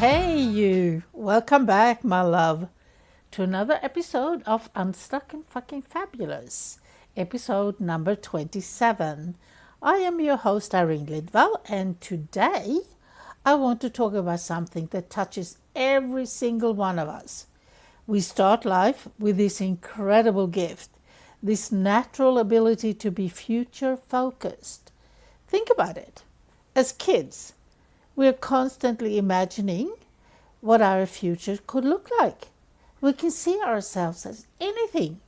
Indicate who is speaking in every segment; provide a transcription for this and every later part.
Speaker 1: Hey, you! Welcome back, my love, to another episode of Unstuck and Fucking Fabulous, episode number 27. I am your host, Irene Lidval, and today I want to talk about something that touches every single one of us. We start life with this incredible gift, this natural ability to be future focused. Think about it. As kids, we're constantly imagining what our future could look like. We can see ourselves as anything: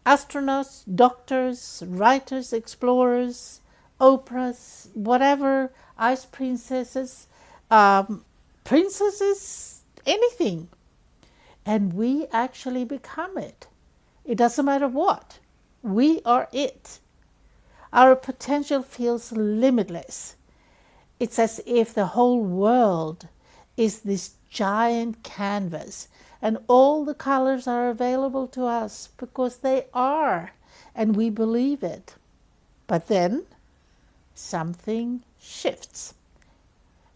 Speaker 1: astronauts, doctors, writers, explorers, operas, whatever, ice princesses, princesses, anything. And we actually become it. It doesn't matter what. We are it. Our potential feels limitless. It's as if the whole world is this giant canvas and all the colors are available to us because they are, and we believe it. But then something shifts.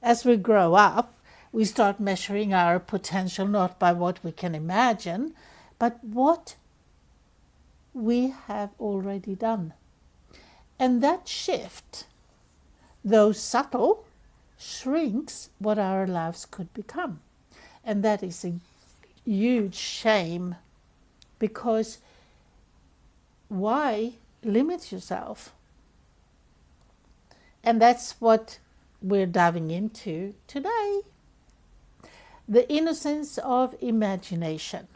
Speaker 1: As we grow up, we start measuring our potential not by what we can imagine, but what we have already done. And that shift, though subtle, shrinks what our lives could become. And that is a huge shame, because why limit yourself? And that's what we're diving into today. The innocence of imagination.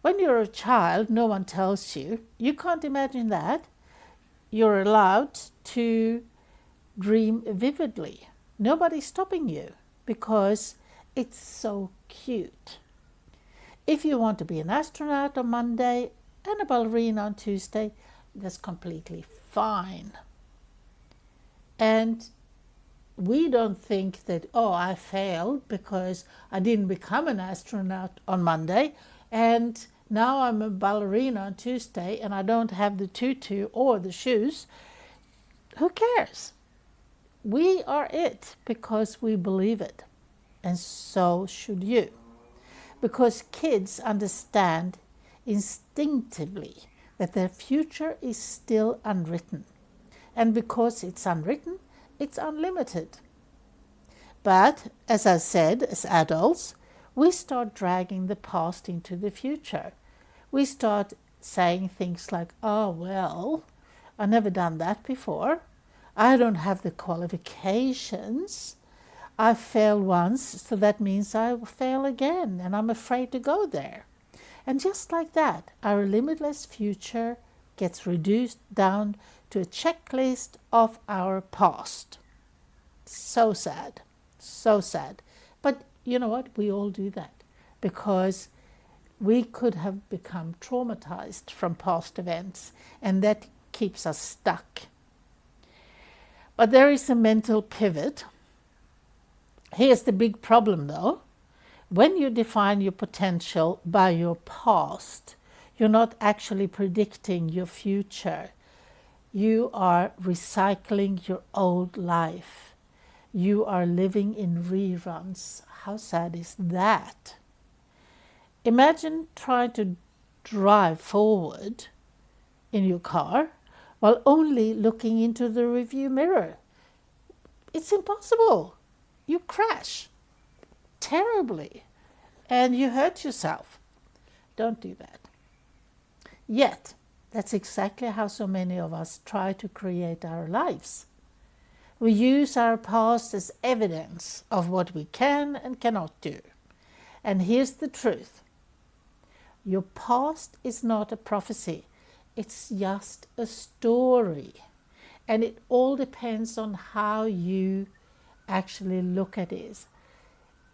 Speaker 1: When you're a child, no one tells you, you can't imagine that. You're allowed to dream vividly. Nobody's stopping you because it's so cute. If you want to be an astronaut on Monday and a ballerina on Tuesday, that's completely fine. And we don't think that, oh, I failed because I didn't become an astronaut on Monday, and now I'm a ballerina on Tuesday and I don't have the tutu or the shoes. Who cares? We are it because we believe it. And so should you. Because kids understand instinctively that their future is still unwritten. And because it's unwritten, it's unlimited. But, as I said, as adults, we start dragging the past into the future. We start saying things like, oh, well, I've never done that before. I don't have the qualifications. I failed once, so that means I will fail again, and I'm afraid to go there. And just like that, our limitless future gets reduced down to a checklist of our past. So sad, so sad. But you know what? We all do that because we could have become traumatized from past events, and that keeps us stuck. But there is a mental pivot. Here's the big problem though. When you define your potential by your past, you're not actually predicting your future. You are recycling your old life. You are living in reruns. How sad is that? Imagine trying to drive forward in your car while only looking into the rearview mirror. It's impossible. You crash terribly and you hurt yourself. Don't do that. Yet, that's exactly how so many of us try to create our lives. We use our past as evidence of what we can and cannot do. And here's the truth. Your past is not a prophecy. It's just a story. And it all depends on how you actually look at it.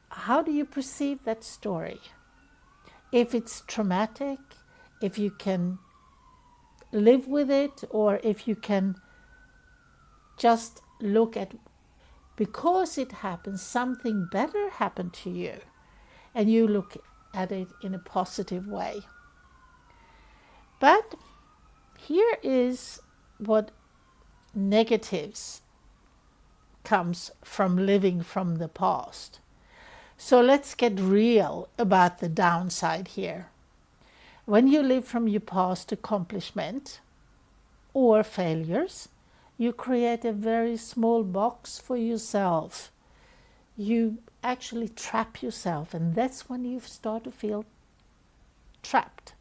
Speaker 1: How do you perceive that story? If it's traumatic, if you can live with it, or if you can just look at, because it happened, something better happened to you, and you look at it in a positive way. But here is what negatives comes from living from the past. So let's get real about the downside here. When you live from your past accomplishment or failures, you create a very small box for yourself. You actually trap yourself, and that's when you start to feel trapped,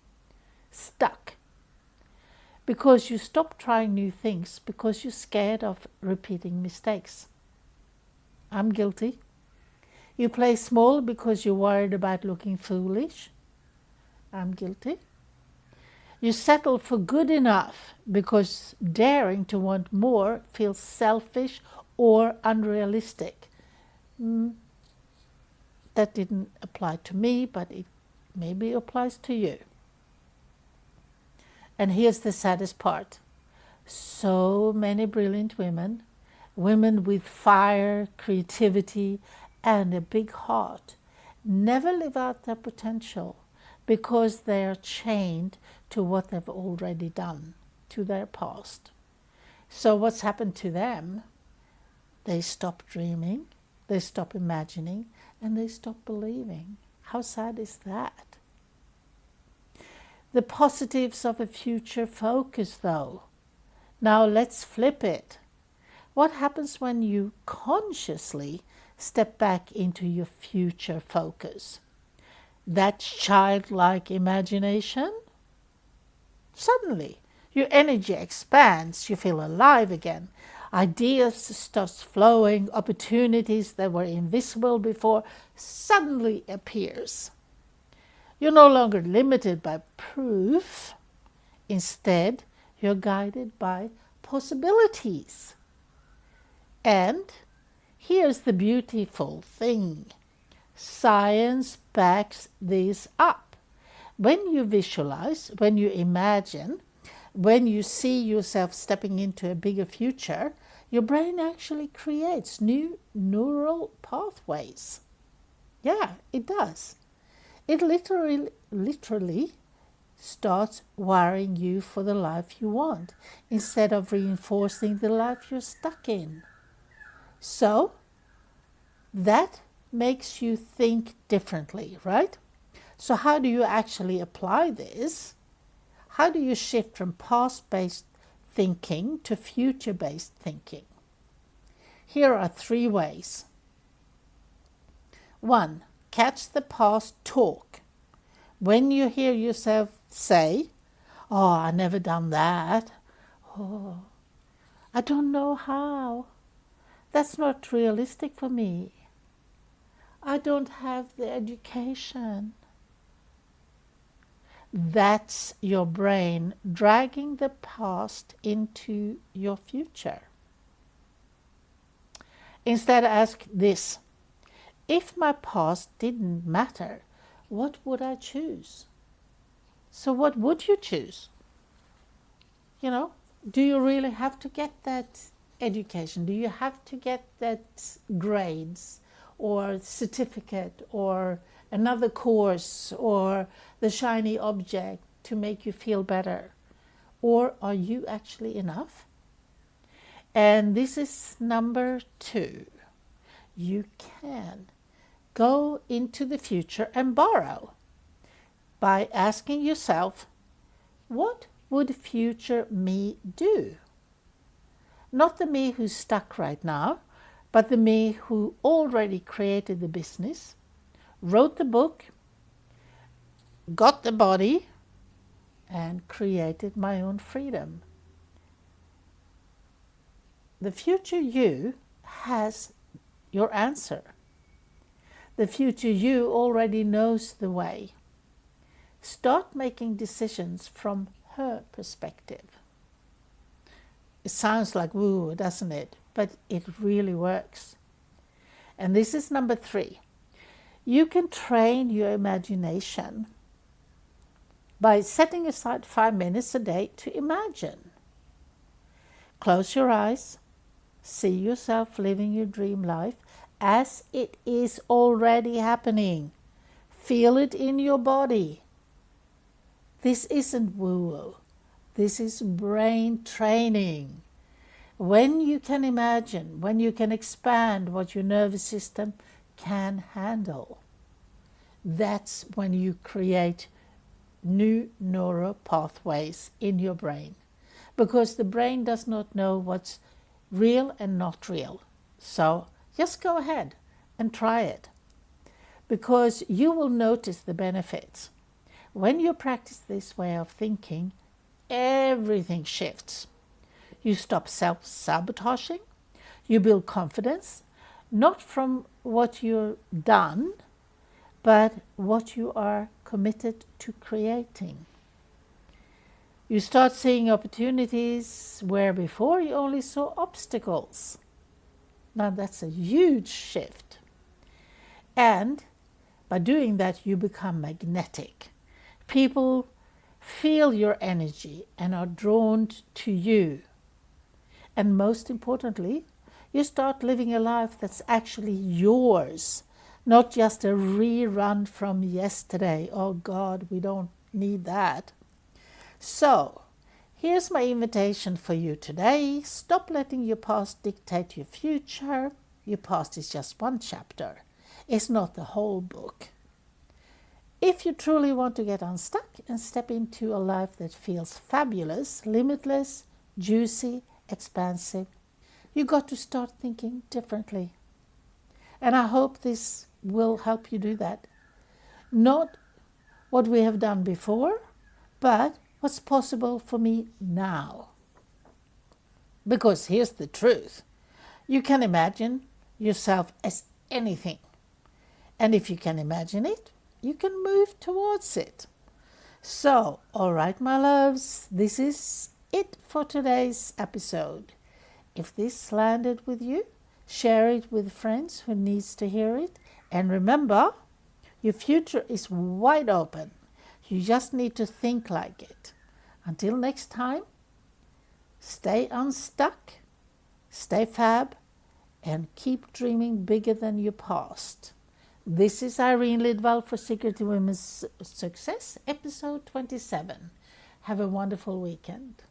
Speaker 1: stuck, because you stop trying new things because you're scared of repeating mistakes. I'm guilty. You play small because you're worried about looking foolish. I'm guilty. You settle for good enough because daring to want more feels selfish or unrealistic. That didn't apply to me, but it maybe applies to you. And here's the saddest part. So many brilliant women with fire, creativity, and a big heart, never live out their potential because they are chained to what they've already done, to their past. So what's happened to them? They stop dreaming, they stop imagining, and they stop believing. How sad is that? The positives of a future focus, though. Now let's flip it. What happens when you consciously step back into your future focus? That childlike imagination? Suddenly, your energy expands, you feel alive again. Ideas start flowing, opportunities that were invisible before suddenly appears. You're no longer limited by proof. Instead, you're guided by possibilities. And here's the beautiful thing. Science backs this up. When you visualize, when you imagine, when you see yourself stepping into a bigger future, your brain actually creates new neural pathways. Yeah, it does. It literally starts wiring you for the life you want instead of reinforcing the life you're stuck in. So that makes you think differently, right? So how do you actually apply this? How do you shift from past-based thinking to future-based thinking? Here are 3 ways. 1. Catch the past talk. When you hear yourself say, "Oh, I never done that. Oh, I don't know how. That's not realistic for me. I don't have the education." That's your brain dragging the past into your future. Instead, ask this. If my past didn't matter, what would I choose? So what would you choose? Do you really have to get that education? Do you have to get that grades or certificate or another course or the shiny object to make you feel better? Or are you actually enough? And this is number 2. You can go into the future and borrow by asking yourself, what would future me do? Not the me who's stuck right now, but the me who already created the business, wrote the book, got the body, and created my own freedom. The future you has your answer. The future you already knows the way. Start making decisions from her perspective. It sounds like woo, doesn't it? But it really works. And this is number 3. You can train your imagination by setting aside 5 minutes a day to imagine. Close your eyes. See yourself living your dream life as it is already happening. Feel it in your body. This isn't woo-woo. This is brain training. When you can imagine, when you can expand what your nervous system can handle. That's when you create new neural pathways in your brain, because the brain does not know what's real and not real. So just go ahead and try it, because you will notice the benefits. When you practice this way of thinking, everything shifts. You stop self-sabotaging. You build confidence, not from what you've done, but what you are committed to creating. You start seeing opportunities where before you only saw obstacles. Now that's a huge shift. And by doing that, you become magnetic. People feel your energy and are drawn to you. And most importantly, you start living a life that's actually yours, not just a rerun from yesterday. Oh God, we don't need that. So, here's my invitation for you today. Stop letting your past dictate your future. Your past is just one chapter. It's not the whole book. If you truly want to get unstuck and step into a life that feels fabulous, limitless, juicy, expansive, you got to start thinking differently. And I hope this will help you do that. Not what we have done before, but what's possible for me now. Because here's the truth. You can imagine yourself as anything. And if you can imagine it, you can move towards it. So, all right, my loves, this is it for today's episode. If this landed with you, share it with friends who needs to hear it. And remember, your future is wide open. You just need to think like it. Until next time, stay unstuck, stay fab, and keep dreaming bigger than your past. This is Irene Lidwall for Secret to Women's Success, episode 27. Have a wonderful weekend.